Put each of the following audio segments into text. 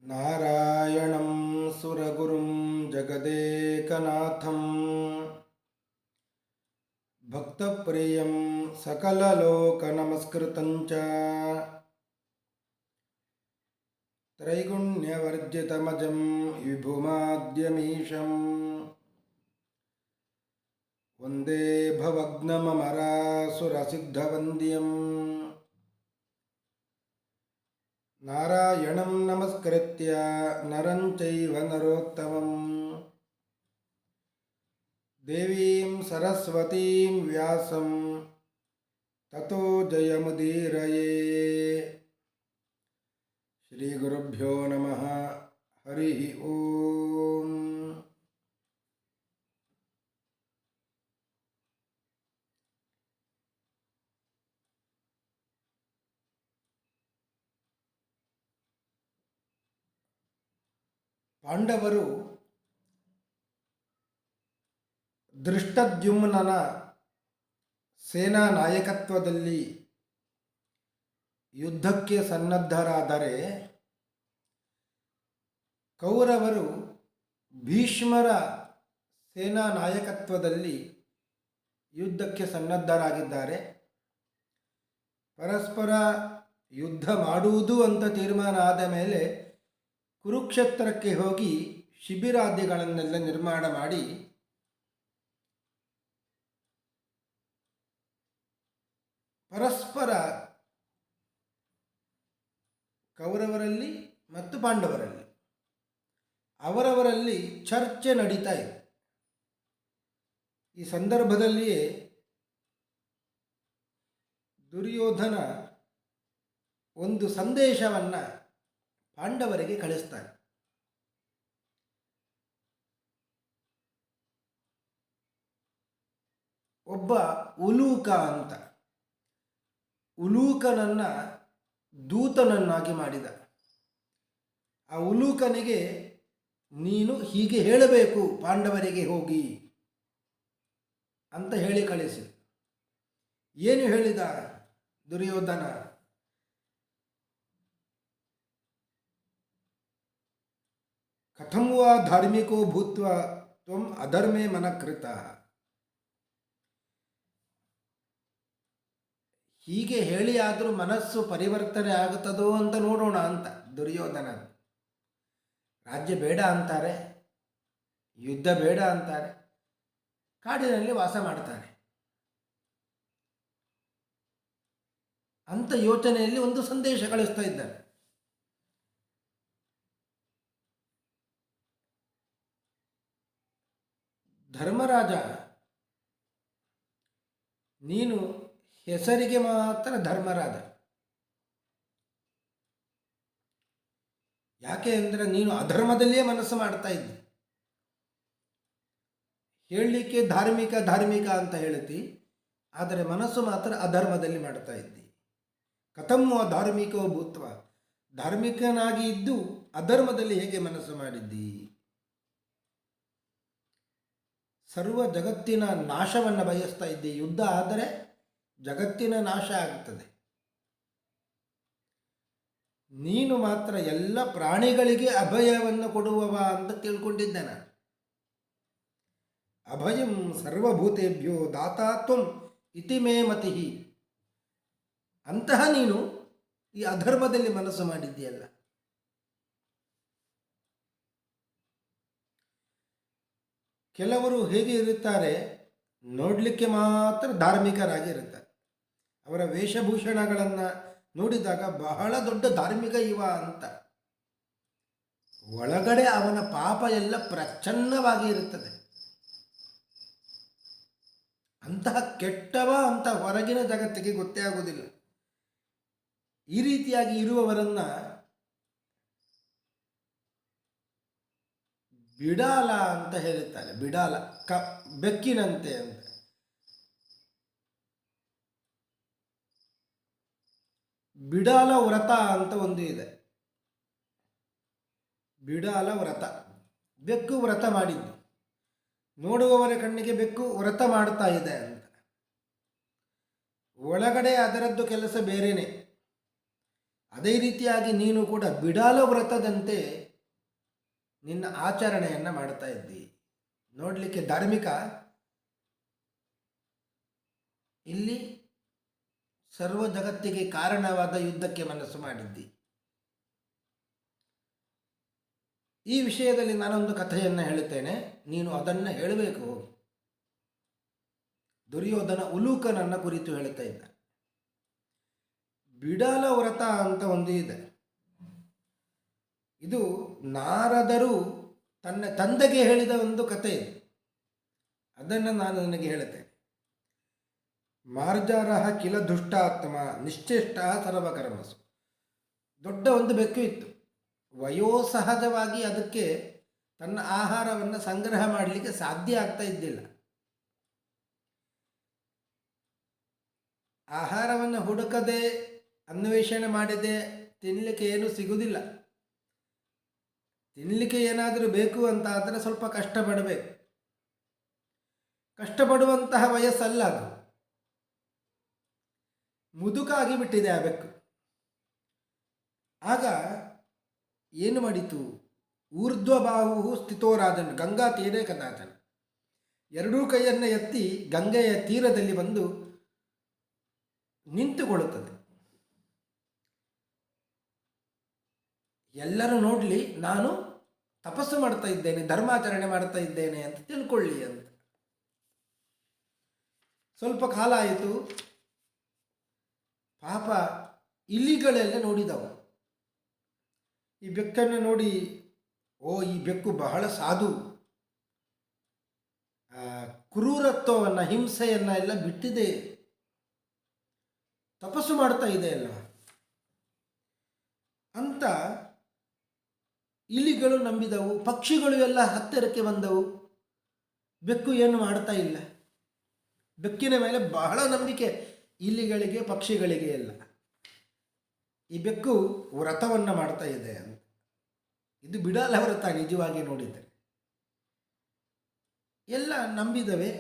ನಾರಾಯಣಂ ಸುರಗುರುಂ ಜಗದೇಕನಾಥಂ ಭಕ್ತಪ್ರಿಯಂ ಸಕಲಲೋಕನಮಸ್ಕೃತಂಚ ತ್ರೈಗುಣ್ಯವರ್ಜಿತಮಜಂ ವಿಭುಮಾದ್ಯಮೀಶಂ ವಂದೇ ಭವಗ್ನಮರಾಸುರಸಿದ್ಧವಂದ್ಯಂ ನಾರಾಯಣಂ ನಮಸ್ಕೃತ್ಯ ನರಂ ಚೈವ ನರೋತ್ತಮಂ ದೇವೀಂ ಸರಸ್ವತೀಂ ವ್ಯಾಸಂ ತತೋ ಜಯಮುದೀರಯೇ. ಶ್ರೀ ಗುರುಭ್ಯೋ ನಮಃ. ಹರಿ ಓಂ. ಪಾಂಡವರು ದೃಷ್ಟದ್ಯುಮ್ನನ ಸೇನಾ ನಾಯಕತ್ವದಲ್ಲಿ ಯುದ್ಧಕ್ಕೆ ಸನ್ನದ್ಧರಾದರೆ, ಕೌರವರು ಭೀಷ್ಮರ ಸೇನಾ ನಾಯಕತ್ವದಲ್ಲಿ ಯುದ್ಧಕ್ಕೆ ಸನ್ನದ್ಧರಾಗಿದ್ದಾರೆ. ಪರಸ್ಪರ ಯುದ್ಧ ಮಾಡುವುದು ಅಂತ ತೀರ್ಮಾನ ಆದ ಮೇಲೆ ಕುರುಕ್ಷೇತ್ರಕ್ಕೆ ಹೋಗಿ ಶಿಬಿರಾದಿಗಳನ್ನೆಲ್ಲ ನಿರ್ಮಾಣ ಮಾಡಿ ಪರಸ್ಪರ ಕೌರವರಲ್ಲಿ ಮತ್ತು ಪಾಂಡವರಲ್ಲಿ ಅವರವರಲ್ಲಿ ಚರ್ಚೆ ನಡೀತಾ ಇದೆ. ಈ ಸಂದರ್ಭದಲ್ಲಿಯೇ ದುರ್ಯೋಧನ ಒಂದು ಸಂದೇಶವನ್ನು ಪಾಂಡವರಿಗೆ ಕಳಿಸ್ತಾನೆ. ಒಬ್ಬ ಉಲೂಕ ಅಂತ ಉಲೂಕನನ್ನು ದೂತನನ್ನಾಗಿ ಮಾಡಿದ. ಆ ಉಲೂಕನಿಗೆ ನೀನು ಹೀಗೆ ಹೇಳಬೇಕು ಪಾಂಡವರಿಗೆ ಹೋಗಿ ಅಂತ ಹೇಳಿ ಕಳಿಸಿ. ಏನು ಹೇಳಿದ ದುರ್ಯೋಧನ? ಕಥಂ ವಾ ಧಾರ್ಮಿಕೋ ಭೂತ್ವ ತ್ವಂ ಅಧರ್ಮೇ ಮನಃಕೃತ. ಹೀಗೆ ಹೇಳಿ ಆದರೂ ಮನಸ್ಸು ಪರಿವರ್ತನೆ ಆಗುತ್ತದೋ ಅಂತ ನೋಡೋಣ ಅಂತ ದುರ್ಯೋಧನ. ರಾಜ್ಯ ಬೇಡ ಅಂತಾರೆ, ಯುದ್ಧ ಬೇಡ ಅಂತಾರೆ, ಕಾಡಿನಲ್ಲಿ ವಾಸ ಮಾಡ್ತಾರೆ ಅಂತ ಯೋಚನೆಯಲ್ಲಿ ಒಂದು ಸಂದೇಶ ಕಳಿಸ್ತಾ ಇದ್ದಾರೆ. ಧರ್ಮರಾಜ, ನೀನು ಹೆಸರಿಗೆ ಮಾತ್ರ ಧರ್ಮರಾಜ. ಯಾಕೆ ಅಂದರೆ ನೀನು ಅಧರ್ಮದಲ್ಲಿಯೇ ಮನಸ್ಸು ಮಾಡ್ತಾ ಇದ್ದಿ. ಹೇಳಲಿಕ್ಕೆ ಧಾರ್ಮಿಕ ಧಾರ್ಮಿಕ ಅಂತ ಹೇಳ್ತಿ, ಆದರೆ ಮನಸ್ಸು ಮಾತ್ರ ಅಧರ್ಮದಲ್ಲಿ ಮಾಡ್ತಾ ಇದ್ದಿ. ಕಥಂ ಧಾರ್ಮಿಕೋ ಭೂತ್ವ, ಧಾರ್ಮಿಕನಾಗಿ ಇದ್ದು ಅಧರ್ಮದಲ್ಲಿ ಹೇಗೆ ಮನಸ್ಸು ಮಾಡಿದ್ದಿ? ಸರ್ವ ಜಗತ್ತಿನ ನಾಶವನ್ನು ಬಯಸ್ತಾ ಇದ್ದಿ. ಯುದ್ಧ ಆದರೆ ಜಗತ್ತಿನ ನಾಶ ಆಗುತ್ತದೆ. ನೀನು ಮಾತ್ರ ಎಲ್ಲ ಪ್ರಾಣಿಗಳಿಗೆ ಅಭಯವನ್ನು ಕೊಡುವವ ಅಂತ ತಿಳ್ಕೊಂಡಿದ್ದೆ ನಾನು. ಅಭಯಂ ಸರ್ವಭೂತೇಭ್ಯೋ ದಾತಾ ತ್ವಂ ಇತಿ ಮೇ ಮತಿ. ಅಂತಹ ನೀನು ಈ ಅಧರ್ಮದಲ್ಲಿ ಮನಸ್ಸು ಮಾಡಿದ್ದೀಯಲ್ಲ. ಕೆಲವರು ಹೇಗೆ ಇರುತ್ತಾರೆ, ನೋಡಲಿಕ್ಕೆ ಮಾತ್ರ ಧಾರ್ಮಿಕರಾಗಿ ಇರುತ್ತಾರೆ. ಅವರ ವೇಷಭೂಷಣಗಳನ್ನು ನೋಡಿದಾಗ ಬಹಳ ದೊಡ್ಡ ಧಾರ್ಮಿಕ ಇವ ಅಂತ. ಒಳಗಡೆ ಅವನ ಪಾಪ ಎಲ್ಲ ಪ್ರಚ್ಛನ್ನವಾಗಿ ಇರುತ್ತದೆ. ಅಂತಹ ಕೆಟ್ಟವ ಅಂತ ಹೊರಗಿನ ಜಗತ್ತಿಗೆ ಗೊತ್ತೇ ಆಗುವುದಿಲ್ಲ. ಈ ರೀತಿಯಾಗಿ ಇರುವವರನ್ನು ಬಿಡಾಲ ಅಂತ ಹೇಳುತ್ತಾರೆ. ಬಿಡಾಲ, ಬೆಕ್ಕಿನಂತೆ ಅಂತ. ಬಿಡಾಲ ವ್ರತ ಅಂತ ಒಂದು ಇದೆ. ಬಿಡಾಲ ವ್ರತ, ಬೆಕ್ಕು ವ್ರತ ಮಾಡಿದ್ದು. ನೋಡುವವರ ಕಣ್ಣಿಗೆ ಬೆಕ್ಕು ವ್ರತ ಮಾಡ್ತಾ ಇದೆ ಅಂತ. ಒಳಗಡೆ ಅದರದ್ದು ಕೆಲಸ ಬೇರೆಯೇ. ಅದೇ ರೀತಿಯಾಗಿ ನೀನು ಕೂಡ ಬಿಡಾಲ ವ್ರತದಂತೆ ನಿನ್ನ ಆಚರಣೆಯನ್ನು ಮಾಡ್ತಾ ಇದ್ದಿ. ನೋಡಲಿಕ್ಕೆ ಧಾರ್ಮಿಕ, ಇಲ್ಲಿ ಸರ್ವ ಜಗತ್ತಿಗೆ ಕಾರಣವಾದ ಯುದ್ಧಕ್ಕೆ ಮನಸ್ಸು ಮಾಡಿದ್ದಿ. ಈ ವಿಷಯದಲ್ಲಿ ನಾನೊಂದು ಕಥೆಯನ್ನು ಹೇಳುತ್ತೇನೆ, ನೀನು ಅದನ್ನು ಹೇಳಬೇಕು. ದುರ್ಯೋಧನ ಉಲೂಕನನ್ನ ಕುರಿತು ಹೇಳುತ್ತಾ ಇದ್ದ. ಬಿಡಾಲ ವ್ರತ ಅಂತ ಒಂದು ಇದೆ. ಇದು ನಾರದರು ತನ್ನ ತಂದೆಗೆ ಹೇಳಿದ ಒಂದು ಕಥೆ ಇದೆ. ಅದನ್ನು ನಾನು ನನಗೆ ಹೇಳುತ್ತೇನೆ. ಮಾರ್ಜಾರಃ ಕಿಲ ದುಷ್ಟಾತ್ಮ ನಿಶ್ಚೇಷ್ಟ ಸರ್ವಕರ್ಮಸು. ದೊಡ್ಡ ಒಂದು ಬೆಕ್ಕು ಇತ್ತು. ವಯೋಸಹಜವಾಗಿ ಅದಕ್ಕೆ ತನ್ನ ಆಹಾರವನ್ನು ಸಂಗ್ರಹ ಮಾಡಲಿಕ್ಕೆ ಸಾಧ್ಯ ಆಗ್ತಾ ಇದ್ದಿಲ್ಲ. ಆಹಾರವನ್ನು ಹುಡುಕದೆ ಅನ್ವೇಷಣೆ ಮಾಡಿದೆ ತಿನ್ನಲಿಕ್ಕೆ ಏನೂ ಸಿಗುವುದಿಲ್ಲ. ತಿನ್ನಲಿಕ್ಕೆ ಏನಾದರೂ ಬೇಕು ಅಂತ ಆದರೆ ಸ್ವಲ್ಪ ಕಷ್ಟಪಡಬೇಕು. ಕಷ್ಟಪಡುವಂತಹ ವಯಸ್ಸಲ್ಲ ಅದು. ಮುದುಕಾಗಿ ಬಿಟ್ಟಿದೆ ಆ ಬೆಕ್ಕು. ಆಗ ಏನು ಮಾಡಿತು? ಊರ್ಧ್ವಬಾಹು ಸ್ಥಿತೋರಾಜನ್ ಗಂಗಾ ತೀರೆ ಕದಾಚನ. ಎರಡೂ ಕೈಯನ್ನು ಎತ್ತಿ ಗಂಗೆಯ ತೀರದಲ್ಲಿ ಬಂದು ನಿಂತುಕೊಳ್ಳುತ್ತದೆ. ಎಲ್ಲರೂ ನೋಡಲಿ, ನಾನು ತಪಸ್ಸು ಮಾಡ್ತಾ ಇದ್ದೇನೆ, ಧರ್ಮಾಚರಣೆ ಮಾಡ್ತಾ ಇದ್ದೇನೆ ಅಂತ ತಿಳ್ಕೊಳ್ಳಿ ಅಂತ. ಸ್ವಲ್ಪ ಕಾಲ ಆಯಿತು. ಪಾಪ ಇಲಿಗಳೆಲ್ಲ ನೋಡಿದವು. ಈ ಬೆಕ್ಕನ್ನು ನೋಡಿ, ಓ ಈ ಬೆಕ್ಕು ಬಹಳ ಸಾಧು, ಕ್ರೂರತ್ವವನ್ನು ಹಿಂಸೆಯನ್ನು ಎಲ್ಲ ಬಿಟ್ಟಿದೆ, ತಪಸ್ಸು ಮಾಡ್ತಾ ಇದೆ ಅಲ್ಲ ಅಂತ ಇಲಿಗಳು ನಂಬಿದವು. ಪಕ್ಷಿಗಳು ಎಲ್ಲ ಹತ್ತಿರಕ್ಕೆ ಬಂದವು. ಬೆಕ್ಕು ಏನು ಮಾಡ್ತಾ ಇಲ್ಲ. ಬೆಕ್ಕಿನ ಮೇಲೆ ಬಹಳ ನಂಬಿಕೆ ಇಲಿಗಳಿಗೆ, ಪಕ್ಷಿಗಳಿಗೆ ಎಲ್ಲ. ಈ ಬೆಕ್ಕು ವ್ರತವನ್ನು ಮಾಡ್ತಾ ಇದೆ ಅಂತ. ಇದು ಬಿಡಾಲ ವ್ರತ ನಿಜವಾಗಿ ನೋಡಿದರೆ. ಎಲ್ಲ ನಂಬಿದವೆ.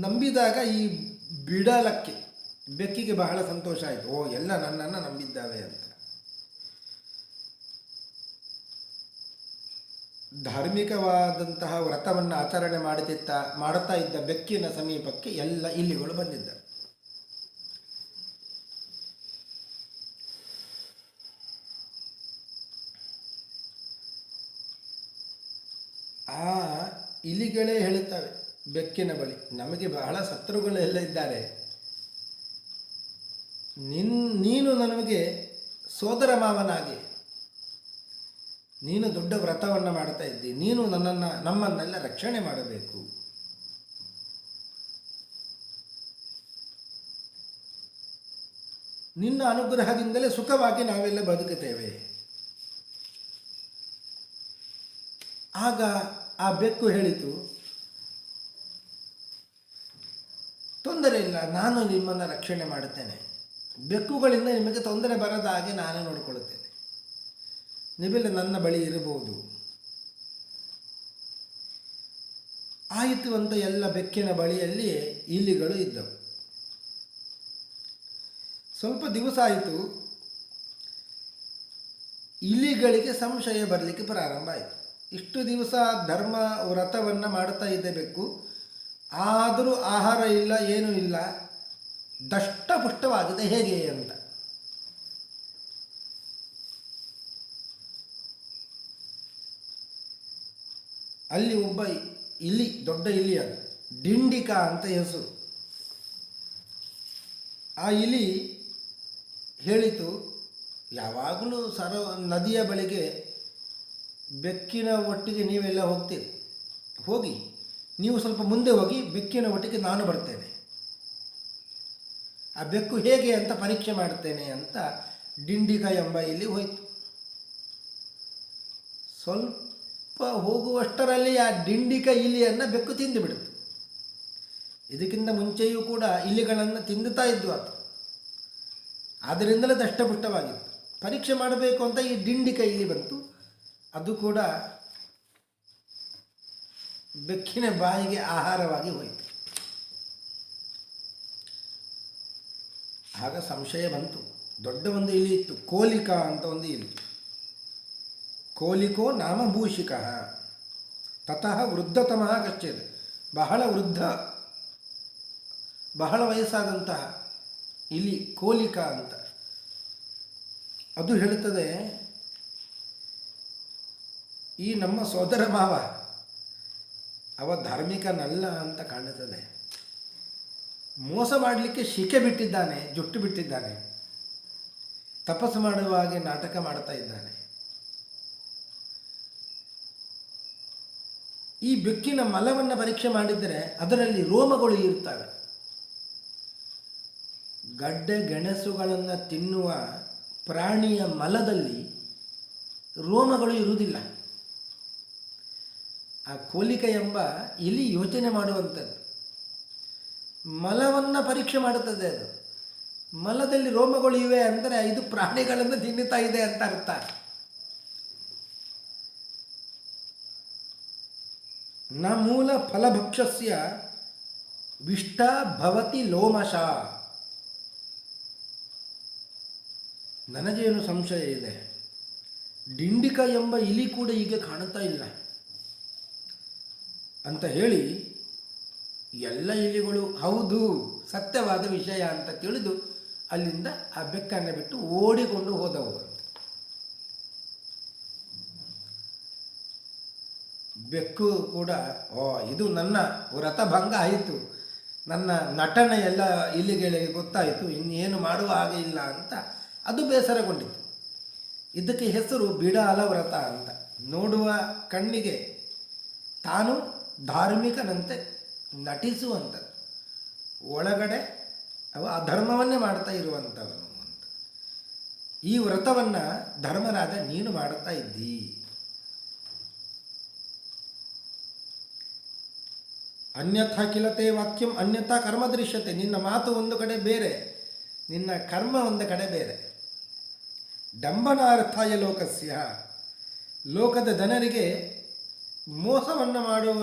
ನಂಬಿದಾಗ ಈ ಬಿಡಾಲಕ್ಕೆ, ಬೆಕ್ಕಿಗೆ ಬಹಳ ಸಂತೋಷ ಆಯಿತು. ಓ ಎಲ್ಲ ನನ್ನನ್ನು ನಂಬಿದ್ದಾವೆ ಅಂತ. ಧಾರ್ಮಿಕವಾದಂತಹ ವ್ರತವನ್ನು ಆಚರಣೆ ಮಾಡುತ್ತಾ ಇದ್ದ ಬೆಕ್ಕಿನ ಸಮೀಪಕ್ಕೆ ಎಲ್ಲ ಇಲಿಗಳು ಬಂದಿದ್ದ. ಆ ಇಲಿಗಳೇ ಹೇಳುತ್ತವೆ ಬೆಕ್ಕಿನ ಬಳಿ, ನಮಗೆ ಬಹಳ ಶತ್ರುಗಳೆಲ್ಲ ಇದ್ದಾರೆ, ನೀನು ನಮಗೆ ಸೋದರ ಮಾವನಾಗಿ, ನೀನು ದೊಡ್ಡ ವ್ರತವನ್ನು ಮಾಡ್ತಾ ಇದ್ದಿ, ನೀನು ನಮ್ಮನ್ನೆಲ್ಲ ರಕ್ಷಣೆ ಮಾಡಬೇಕು. ನಿನ್ನ ಅನುಗ್ರಹದಿಂದಲೇ ಸುಖವಾಗಿ ನಾವೆಲ್ಲ ಬದುಕುತ್ತೇವೆ. ಆಗ ಆ ಬೆಕ್ಕು ಹೇಳಿತು, ತೊಂದರೆ ಇಲ್ಲ, ನಾನು ನಿಮ್ಮನ್ನು ರಕ್ಷಣೆ ಮಾಡುತ್ತೇನೆ. ಬೆಕ್ಕುಗಳಿಂದ ನಿಮಗೆ ತೊಂದರೆ ಬರದ ಹಾಗೆ ನಾನೇ ನೋಡಿಕೊಳ್ಳುತ್ತೇನೆ. ನೀವೆಲ್ಲ ನನ್ನ ಬಳಿ ಇರಬಹುದು. ಆಯಿತು ಅಂತ ಎಲ್ಲ ಬೆಕ್ಕಿನ ಬಳಿಯಲ್ಲಿ ಇಲಿಗಳು ಇದ್ದವು. ಸ್ವಲ್ಪ ದಿವಸ ಆಯಿತು. ಇಲಿಗಳಿಗೆ ಸಂಶಯ ಬರಲಿಕ್ಕೆ ಪ್ರಾರಂಭ ಆಯಿತು. ಇಷ್ಟು ದಿವಸ ಧರ್ಮ ವ್ರತವನ್ನು ಮಾಡ್ತಾ ಇದ್ದ ಬೆಕ್ಕು, ಆದರೂ ಆಹಾರ ಇಲ್ಲ, ಏನೂ ಇಲ್ಲ, ದಷ್ಟಪುಷ್ಟವಾಗಿದೆ ಹೇಗೆ ಅಂತ. ಅಲ್ಲಿ ಒಬ್ಬ ಇಲಿ, ದೊಡ್ಡ ಇಲಿ, ಅದು ಡಿಂಡಿಕ ಅಂತ ಹೆಸರು. ಆ ಇಲಿ ಹೇಳಿತು, ಯಾವಾಗಲೂ ನದಿಯ ಬಳಿಗೆ ಬೆಕ್ಕಿನ ಒಟ್ಟಿಗೆ ನೀವೆಲ್ಲ ಹೋಗ್ತೀರಿ, ಹೋಗಿ ನೀವು ಸ್ವಲ್ಪ ಮುಂದೆ ಹೋಗಿ, ಬೆಕ್ಕಿನ ಒಟ್ಟಿಗೆ ನಾನು ಬರ್ತೇನೆ, ಆ ಬೆಕ್ಕು ಹೇಗೆ ಅಂತ ಪರೀಕ್ಷೆ ಮಾಡ್ತೇನೆ ಅಂತ ಡಿಂಡಿಕ ಎಂಬ ಇಲಿ ಹೋಯಿತು. ಸ್ವಲ್ಪ ಹೋಗುವಷ್ಟರಲ್ಲಿ ಆ ಡಿಂಡಿಕ ಇಲಿಯನ್ನು ಬೆಕ್ಕು ತಿಂದು ಬಿಡ್ತು. ಇದಕ್ಕಿಂತ ಮುಂಚೆಯೂ ಕೂಡ ಇಲಿಗಳನ್ನು ತಿಂದುತ್ತಾ ಇದ್ವು ಅದು, ಆದ್ದರಿಂದಲೇ ದಷ್ಟಪುಷ್ಟವಾಗಿತ್ತು. ಪರೀಕ್ಷೆ ಮಾಡಬೇಕು ಅಂತ ಈ ಡಿಂಡಿಕ ಇಲಿ ಬಂತು. ಅದು ಕೂಡ ಬೆಕ್ಕಿನ ಬಾಯಿಗೆ ಆಹಾರವಾಗಿ ಹೋಯಿತು. ಆಗ ಸಂಶಯ ಬಂತು. ದೊಡ್ಡ ಒಂದು ಇಲಿ ಇತ್ತು, ಕೋಲಿಕಾ ಅಂತ ಒಂದು ಇಲಿ. ಕೋಲಿಕೋ ನಾಮ ಭೂಷಿಕ ತತಃ ವೃದ್ಧತಮಃ ಕಶ್ಚಿತ್. ಬಹಳ ವೃದ್ಧ, ಬಹಳ ವಯಸ್ಸಾದಂತಹ ಇಲಿ ಕೋಲಿಕಾ ಅಂತ. ಅದು ಹೇಳುತ್ತದೆ, ಈ ನಮ್ಮ ಸೋದರ ಮಾವ ಅವ ಧಾರ್ಮಿಕನಲ್ಲ ಅಂತ ಕಾಣುತ್ತದೆ. ಮೋಸ ಮಾಡಲಿಕ್ಕೆ ಶಿಕೆ ಬಿಟ್ಟಿದ್ದಾನೆ, ಜುಟ್ಟು ಬಿಟ್ಟಿದ್ದಾನೆ, ತಪಸ್ಸು ಮಾಡುವ ಹಾಗೆ ನಾಟಕ ಮಾಡ್ತಾ ಇದ್ದಾನೆ. ಈ ಬೆಕ್ಕಿನ ಮಲವನ್ನು ಪರೀಕ್ಷೆ ಮಾಡಿದರೆ ಅದರಲ್ಲಿ ರೋಮಗಳು ಇರ್ತವೆ. ಗಡ್ಡೆ ಗೆಣಸುಗಳನ್ನು ತಿನ್ನುವ ಪ್ರಾಣಿಯ ಮಲದಲ್ಲಿ ರೋಮಗಳು ಇರುವುದಿಲ್ಲ. ಆ ಕೋಲಿಕ ಎಂಬ ಇಲಿ ಯೋಚನೆ ಮಾಡುವಂಥದ್ದು. ಮಲವನ್ನು ಪರೀಕ್ಷೆ ಮಾಡುತ್ತದೆ. ಅದು ಮಲದಲ್ಲಿ ರೋಮಗಳು ಇವೆ ಅಂದರೆ ಇದು ಪ್ರಾಣಿಗಳನ್ನು ತಿನ್ನುತ್ತಾ ಇದೆ ಅಂತ ಅರ್ಥ. ನ ಮೂಲ ಫಲಭಕ್ಷಸ್ಯ ವಿಷ್ಟ ಭವತಿ ಲೋಮಶ. ನನಗೇನು ಸಂಶಯ ಇದೆ, ಡಿಂಡಿಕ ಎಂಬ ಇಲಿ ಕೂಡ ಈಗ ಕಾಣುತ್ತಾ ಇಲ್ಲ ಅಂತ ಹೇಳಿ ಎಲ್ಲ ಇಲಿಗಳು ಹೌದು ಸತ್ಯವಾದ ವಿಷಯ ಅಂತ ತಿಳಿದು ಅಲ್ಲಿಂದ ಆ ಬೆಕ್ಕನ್ನು ಬಿಟ್ಟು ಓಡಿಕೊಂಡು ಹೋದವು ಅಂತ. ಬೆಕ್ಕು ಕೂಡ ಇದು ನನ್ನ ವ್ರತಭಂಗ ಆಯಿತು, ನನ್ನ ನಟನೆ ಎಲ್ಲ ಇಲಿಗಳಿಗೆ ಗೊತ್ತಾಯಿತು, ಇನ್ನೇನು ಮಾಡುವ ಹಾಗೆ ಇಲ್ಲ ಅಂತ ಅದು ಬೇಸರಗೊಂಡಿತು. ಇದಕ್ಕೆ ಹೆಸರು ಬಿಡಾಲ ವ್ರತ ಅಂತ. ನೋಡುವ ಕಣ್ಣಿಗೆ ತಾನು ಧಾರ್ಮಿಕನಂತೆ ನಟಿಸುವಂಥದ್ದು, ಒಳಗಡೆ ಅವ ಅಧರ್ಮವನ್ನೇ ಮಾಡ್ತಾ ಇರುವಂಥವನು ಅಂತ. ಈ ವ್ರತವನ್ನು ಧರ್ಮರಾಜ ನೀನು ಮಾಡ್ತಾ ಇದ್ದಿ. ಅನ್ಯಥಾ ಕಿಲತೆ ವಾಕ್ಯಂ ಅನ್ಯಥಾ ಕರ್ಮ ದೃಶ್ಯತೆ. ನಿನ್ನ ಮಾತು ಒಂದು ಕಡೆ ಬೇರೆ, ನಿನ್ನ ಕರ್ಮ ಒಂದು ಕಡೆ ಬೇರೆ. ಡಂಬನಾರ್ಥಾಯ ಲೋಕಸ್ಯ. ಲೋಕದ ಜನರಿಗೆ ಮೋಸವನ್ನು ಮಾಡುವ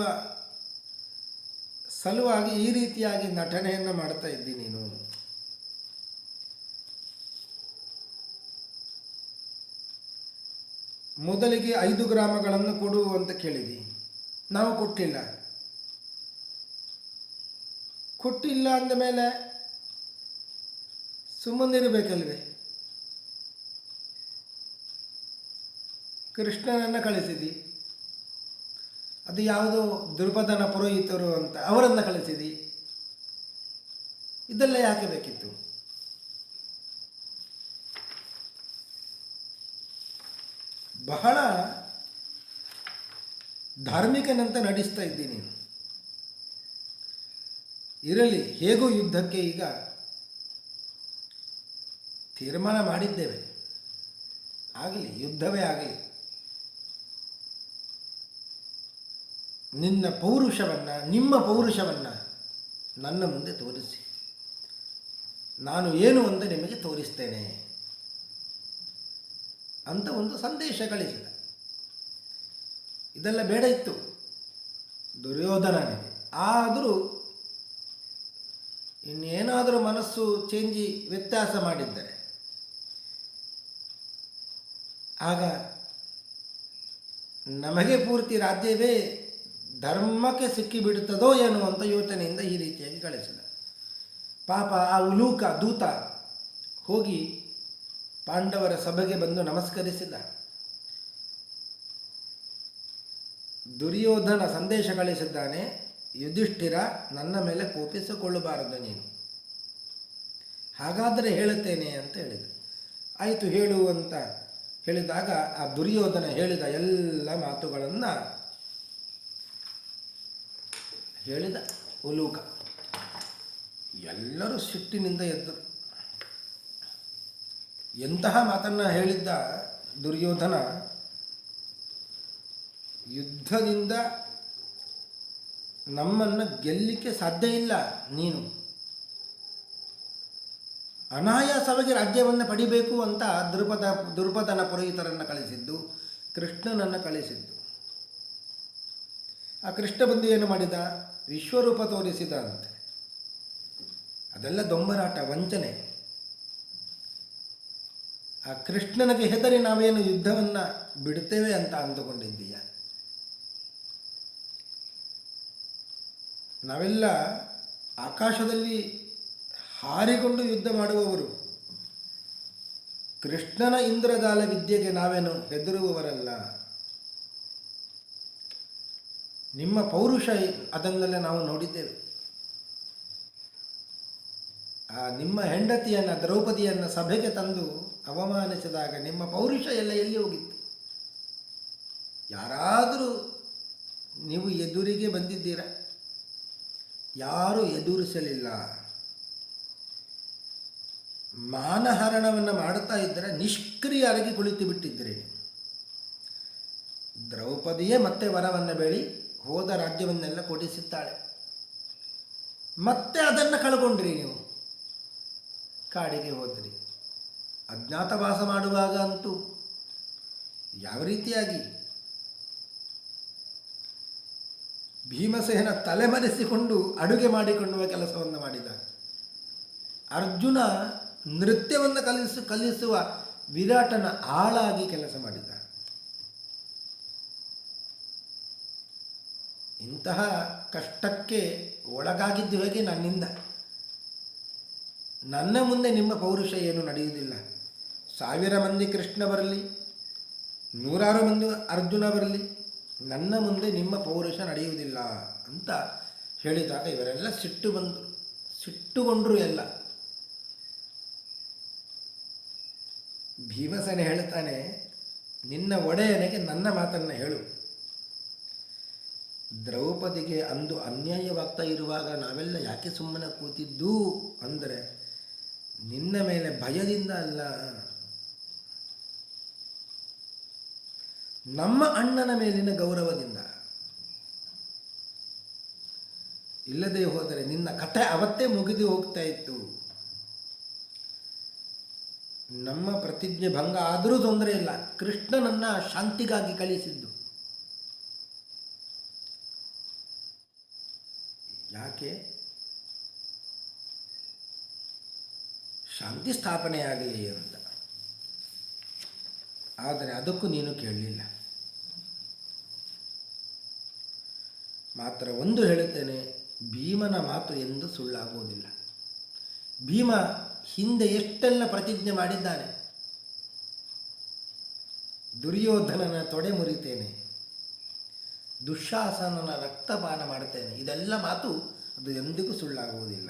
ಸಲುವಾಗಿ ಈ ರೀತಿಯಾಗಿ ನಟನೆಯನ್ನು ಮಾಡ್ತಾ ಇದ್ದಿ ನೀನು. ಮೊದಲಿಗೆ 5 ಗ್ರಾಮಗಳನ್ನು ಕೊಡು ಅಂತ ಕೇಳಿದಿ, ನಾವು ಕೊಟ್ಟಿಲ್ಲ ಅಂದ ಮೇಲೆ ಸುಮ್ಮನಿರಬೇಕಲ್ವೇ? ಕೃಷ್ಣನನ್ನು ಕಳಿಸಿದಿ, ಅದು ಯಾವುದೋ ದ್ರುಪದನ ಪುರೋಹಿತರು ಅಂತ ಅವರನ್ನು ಕಳಿಸಿದಿ, ಇದೆಲ್ಲ ಯಾಕೆ ಬೇಕಿತ್ತು? ಬಹಳ ಧಾರ್ಮಿಕನಂತ ನಡೆಸ್ತಾ ಇದ್ದೀನಿ ನೀನು. ಇರಲಿ, ಹೇಗೂ ಯುದ್ಧಕ್ಕೆ ಈಗ ತೀರ್ಮಾನ ಮಾಡಿದ್ದೇವೆ, ಆಗಲಿ, ಯುದ್ಧವೇ ಆಗಲಿ. ನಿಮ್ಮ ಪೌರುಷವನ್ನು ನನ್ನ ಮುಂದೆ ತೋರಿಸಿ, ನಾನು ಏನು ಅಂತ ನಿಮಗೆ ತೋರಿಸ್ತೇನೆ ಅಂತ ಒಂದು ಸಂದೇಶ ಕಳಿಸಿದ. ಇದೆಲ್ಲ ಬೇಡ ಇತ್ತು ದುರ್ಯೋಧನನಿಗೆ. ಆದರೂ ಇನ್ನೇನಾದರೂ ಮನಸ್ಸು ವ್ಯತ್ಯಾಸ ಮಾಡಿದ್ದರೆ ಆಗ ನಮಗೆ ಪೂರ್ತಿ ರಾಜ್ಯವೇ ಧರ್ಮಕ್ಕೆ ಸಿಕ್ಕಿಬಿಡುತ್ತದೋ ಎನ್ನುವಂಥ ಯೋಚನೆಯಿಂದ ಈ ರೀತಿಯಾಗಿ ಕಳಿಸಿದ. ಪಾಪ ಆ ಉಲೂಕ ದೂತ ಹೋಗಿ ಪಾಂಡವರ ಸಭೆಗೆ ಬಂದು ನಮಸ್ಕರಿಸಿದ. ದುರ್ಯೋಧನ ಸಂದೇಶ ಕಳಿಸಿದ್ದಾನೆ, ಯುಧಿಷ್ಠಿರ ನನ್ನ ಮೇಲೆ ಕೋಪಿಸಿಕೊಳ್ಳಬಾರದು ನೀನು, ಹಾಗಾದರೆ ಹೇಳುತ್ತೇನೆ ಅಂತ ಹೇಳಿದ. ಆಯಿತು ಹೇಳು ಅಂತ ಹೇಳಿದಾಗ ಆ ದುರ್ಯೋಧನ ಹೇಳಿದ ಎಲ್ಲ ಮಾತುಗಳನ್ನು ಹೇಳಿದ ಉಲೂಕ. ಎಲ್ಲರೂ ಸಿಟ್ಟಿನಿಂದ ಎದ್ದರು. ಎಂತಹ ಮಾತನ್ನು ಹೇಳಿದ್ದ ದುರ್ಯೋಧನ, ಯುದ್ಧದಿಂದ ನಮ್ಮನ್ನು ಗೆಲ್ಲಿಕ್ಕೆ ಸಾಧ್ಯ ಇಲ್ಲ, ನೀನು ಅನಾಯಾಸವಾಗಿ ರಾಜ್ಯವನ್ನು ಪಡಿಬೇಕು ಅಂತ ದ್ರುಪದನ ಪುರೋಹಿತರನ್ನು ಕಳಿಸಿದ್ದು, ಕೃಷ್ಣನನ್ನು ಕಳಿಸಿದ್ದು. ಆ ಕೃಷ್ಣ ಬಂದು ಏನು ಮಾಡಿದ? ವಿಶ್ವರೂಪ ತೋರಿಸಿದ ಅಂತೆ. ಅದೆಲ್ಲ ದೊಂಬರಾಟ, ವಂಚನೆ. ಆ ಕೃಷ್ಣನಿಗೆ ಹೆದರಿ ನಾವೇನು ಯುದ್ಧವನ್ನು ಬಿಡ್ತೇವೆ ಅಂತ ಅಂದುಕೊಂಡಿದ್ದೀಯ? ನಾವೆಲ್ಲ ಆಕಾಶದಲ್ಲಿ ಹಾರಿಕೊಂಡು ಯುದ್ಧ ಮಾಡುವವರು. ಕೃಷ್ಣನ ಇಂದ್ರಜಾಲ ವಿದ್ಯೆಗೆ ನಾವೇನು ಹೆದರುವವರಲ್ಲ. ನಿಮ್ಮ ಪೌರುಷ ಅದನ್ನೆಲ್ಲ ನಾವು ನೋಡಿದ್ದೇವೆ. ಆ ನಿಮ್ಮ ಹೆಂಡತಿಯನ್ನು ದ್ರೌಪದಿಯನ್ನು ಸಭೆಗೆ ತಂದು ಅವಮಾನಿಸಿದಾಗ ನಿಮ್ಮ ಪೌರುಷ ಎಲ್ಲ ಎಲ್ಲಿ ಹೋಗಿತ್ತು? ಯಾರಾದರೂ ನೀವು ಎದುರಿಗೆ ಬಂದಿದ್ದೀರಾ? ಯಾರೂ ಎದುರಿಸಲಿಲ್ಲ. ಮಾನಹರಣವನ್ನು ಮಾಡುತ್ತಾ ಇದ್ದರೆ ನಿಷ್ಕ್ರಿಯರಾಗಿ ಕುಳಿತು ಬಿಟ್ಟಿದ್ದರೆ ದ್ರೌಪದಿಯೇ ಮತ್ತೆ ವರವನ್ನು ಬೇಡಿ ಹೋದ ರಾಜ್ಯವನ್ನೆಲ್ಲ ಕೊಡಿಸುತ್ತಾಳೆ. ಮತ್ತೆ ಅದನ್ನು ಕಳ್ಕೊಂಡ್ರಿ ನೀವು. ಕಾಡಿಗೆ ಹೋದ್ರಿ. ಅಜ್ಞಾತವಾಸ ಮಾಡುವಾಗ ಅಂತೂ ಯಾವ ರೀತಿಯಾಗಿ ಭೀಮಸೇನ ತಲೆಮರೆಸಿಕೊಂಡು ಅಡುಗೆ ಮಾಡಿಕೊಳ್ಳುವ ಕೆಲಸವನ್ನು ಮಾಡಿದ. ಅರ್ಜುನ ನೃತ್ಯವನ್ನು ಕಲಿಸುವ ವಿರಾಟನ ಆಳಾಗಿ ಕೆಲಸ ಮಾಡಿದ. ಇಂತಹ ಕಷ್ಟಕ್ಕೆ ಒಳಗಾಗಿದ್ದು ಹೇಗೆ ನನ್ನಿಂದ? ನನ್ನ ಮುಂದೆ ನಿಮ್ಮ ಪೌರುಷ ಏನು ನಡೆಯುವುದಿಲ್ಲ. 1000 ಮಂದಿ ಕೃಷ್ಣ ಬರಲಿ, 100 ಮಂದಿ ಅರ್ಜುನ ಬರಲಿ, ನನ್ನ ಮುಂದೆ ನಿಮ್ಮ ಪೌರುಷ ನಡೆಯುವುದಿಲ್ಲ ಅಂತ ಹೇಳಿದಾಗ ಇವರೆಲ್ಲ ಸಿಟ್ಟುಗೊಂಡರು ಎಲ್ಲ. ಭೀಮಸೇನ ಹೇಳ್ತಾನೆ, ನಿನ್ನ ಒಡೆಯನಿಗೆ ನನ್ನ ಮಾತನ್ನು ಹೇಳು. ದ್ರೌಪದಿಗೆ ಅಂದು ಅನ್ಯಾಯವಾಗ್ತಾ ಇರುವಾಗ ನಾವೆಲ್ಲ ಯಾಕೆ ಸುಮ್ಮನೆ ಕೂತಿದ್ದು ಅಂದರೆ ನಿನ್ನ ಮೇಲೆ ಭಯದಿಂದ ಅಲ್ಲ, ನಮ್ಮ ಅಣ್ಣನ ಮೇಲಿನ ಗೌರವದಿಂದ. ಇಲ್ಲದೆ ಹೋದರೆ ನಿನ್ನ ಕಥೆ ಅವತ್ತೇ ಮುಗಿದು ಹೋಗ್ತಾ ಇತ್ತು. ನಮ್ಮ ಪ್ರತಿಜ್ಞೆ ಭಂಗ ಆದರೂ ತೊಂದರೆ ಇಲ್ಲ. ಕೃಷ್ಣನನ್ನ ಶಾಂತಿಗಾಗಿ ಕಳಿಸಿದ್ದು ಯಾಕೆ? ಶಾಂತಿ ಸ್ಥಾಪನೆಯಾಗಲಿ ಅಂತ. ಆದರೆ ಅದಕ್ಕೂ ನೀನು ಕೇಳಲಿಲ್ಲ. ಮಾತ್ರ ಒಂದು ಹೇಳುತ್ತೇನೆ, ಭೀಮನ ಮಾತು ಎಂದು ಸುಳ್ಳಾಗುವುದಿಲ್ಲ. ಭೀಮ ಹಿಂದೆ ಎಷ್ಟೆಲ್ಲ ಪ್ರತಿಜ್ಞೆ ಮಾಡಿದ್ದಾನೆ. ದುರ್ಯೋಧನನ ತೊಡೆ ಮುರಿತೇನೆ, ದುಶ್ಯಾಸನನ ರಕ್ತಪಾನ ಮಾಡುತ್ತೇನೆ, ಇದೆಲ್ಲ ಮಾತು ಅದು ಎಂದಿಗೂ ಸುಳ್ಳಾಗುವುದಿಲ್ಲ.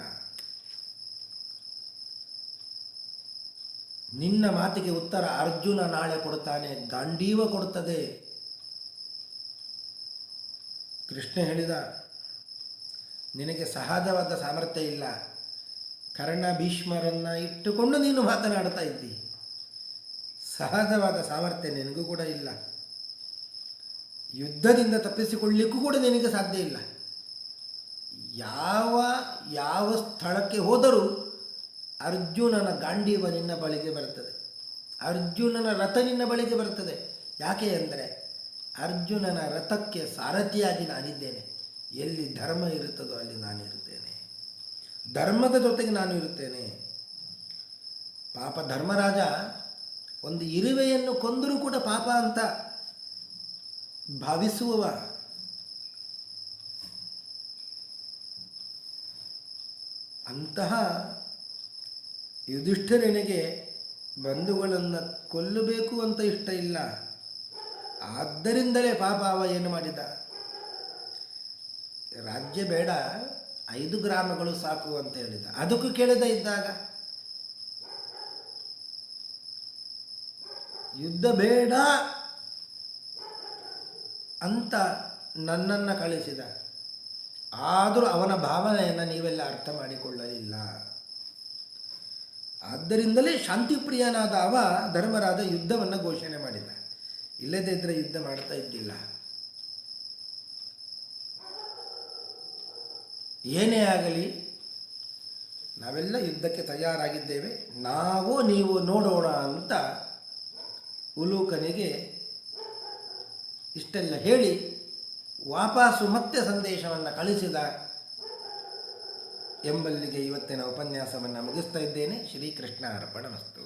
ನಿನ್ನ ಮಾತಿಗೆ ಉತ್ತರ ಅರ್ಜುನ ನಾಳೆ ಕೊಡುತ್ತಾನೆ, ಗಾಂಡೀವ ಕೊಡುತ್ತದೆ. ಕೃಷ್ಣ ಹೇಳಿದ, ನಿನಗೆ ಸಹಜವಾದ ಸಾಮರ್ಥ್ಯ ಇಲ್ಲ. ಕರ್ಣ ಭೀಷ್ಮರನ್ನು ಇಟ್ಟುಕೊಂಡು ನೀನು ಮಾತನಾಡ್ತಾ ಇದ್ದಿ. ಸಹಜವಾದ ಸಾಮರ್ಥ್ಯ ನಿನಗೂ ಕೂಡ ಇಲ್ಲ. ಯುದ್ಧದಿಂದ ತಪ್ಪಿಸಿಕೊಳ್ಳಿಕ್ಕೂ ಕೂಡ ನಿನಗೆ ಸಾಧ್ಯ ಇಲ್ಲ. ಯಾವ ಸ್ಥಳಕ್ಕೆ ಹೋದರೂ ಅರ್ಜುನನ ಗಾಂಡೀವ ನಿನ್ನ ಬಳಿಗೆ ಬರ್ತದೆ, ಅರ್ಜುನನ ರಥ ನಿನ್ನ ಬಳಿಗೆ ಬರ್ತದೆ. ಯಾಕೆ ಅಂದರೆ ಅರ್ಜುನನ ರಥಕ್ಕೆ ಸಾರಥಿಯಾಗಿ ನಾನಿದ್ದೇನೆ. ಎಲ್ಲಿ ಧರ್ಮ ಇರುತ್ತದೋ ಅಲ್ಲಿ ನಾನಿರುತ್ತೇನೆ, ಧರ್ಮದ ಜೊತೆಗೆ ನಾನು ಇರುತ್ತೇನೆ. ಪಾಪ ಧರ್ಮರಾಜ ಒಂದು ಇರುವೆಯನ್ನು ಕೊಂದರೂ ಕೂಡ ಪಾಪ ಅಂತ ಭಾವಿಸುವವ. ಅಂತಹ ಯುಧಿಷ್ಠಿರನಿಗೆ ಬಂಧುಗಳನ್ನು ಕೊಲ್ಲಬೇಕು ಅಂತ ಇಷ್ಟ ಇಲ್ಲ. ಆದ್ದರಿಂದಲೇ ಪಾಪ ಅವ ಏನು ಮಾಡಿದ, ರಾಜ್ಯ ಬೇಡ 5 ಗ್ರಾಮಗಳು ಸಾಕು ಅಂತ ಹೇಳಿದ. ಅದಕ್ಕೂ ಕೇಳದ ಇದ್ದಾಗ ಯುದ್ಧ ಬೇಡ ಅಂತ ನನ್ನನ್ನು ಕಳಿಸಿದ. ಆದರೂ ಅವನ ಭಾವನೆಯನ್ನು ನೀವೆಲ್ಲ ಅರ್ಥ ಮಾಡಿಕೊಳ್ಳಲಿಲ್ಲ. ಆದ್ದರಿಂದಲೇ ಶಾಂತಿಪ್ರಿಯನಾದ ಅವ ಧರ್ಮರಾಜ ಯುದ್ಧವನ್ನು ಘೋಷಣೆ ಮಾಡಿದ. ಇಲ್ಲದೇ ಇದ್ದರೆ ಯುದ್ಧ ಮಾಡ್ತಾ ಇದ್ದಿಲ್ಲ. ಏನೇ ಆಗಲಿ ನಾವೆಲ್ಲ ಯುದ್ಧಕ್ಕೆ ತಯಾರಾಗಿದ್ದೇವೆ, ನಾವು ನೀವು ನೋಡೋಣ ಅಂತ ಉಲೂಕನಿಗೆ ಇಷ್ಟೆಲ್ಲ ಹೇಳಿ ವಾಪಸ್ಸು ಮತ್ತೆ ಸಂದೇಶವನ್ನು ಕಳಿಸಿದ ಎಂಬಲ್ಲಿಗೆ ಇವತ್ತಿನ ಉಪನ್ಯಾಸವನ್ನು ಮುಗಿಸ್ತಾ ಇದ್ದೇನೆ. ಶ್ರೀಕೃಷ್ಣ ಅರ್ಪಣಮಸ್ತು.